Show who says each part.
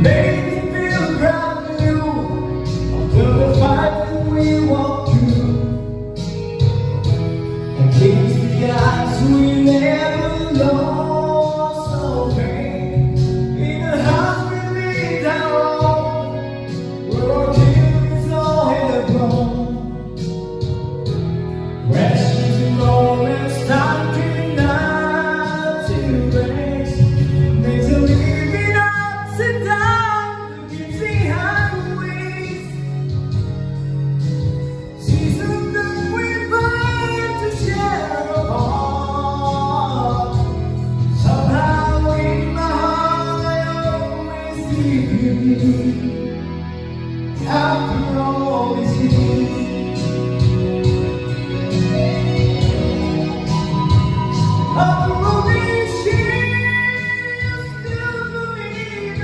Speaker 1: made me feel proud of you. After the fight that we walked through, against the odds we never lost no pain. In the house we lived our own, where our kids all had grown. Questions and moments, time cannot erase. There's a living ups and downs, empty highways. Seasons that we fight to share apart. Somehow in my heart I always keep you. After all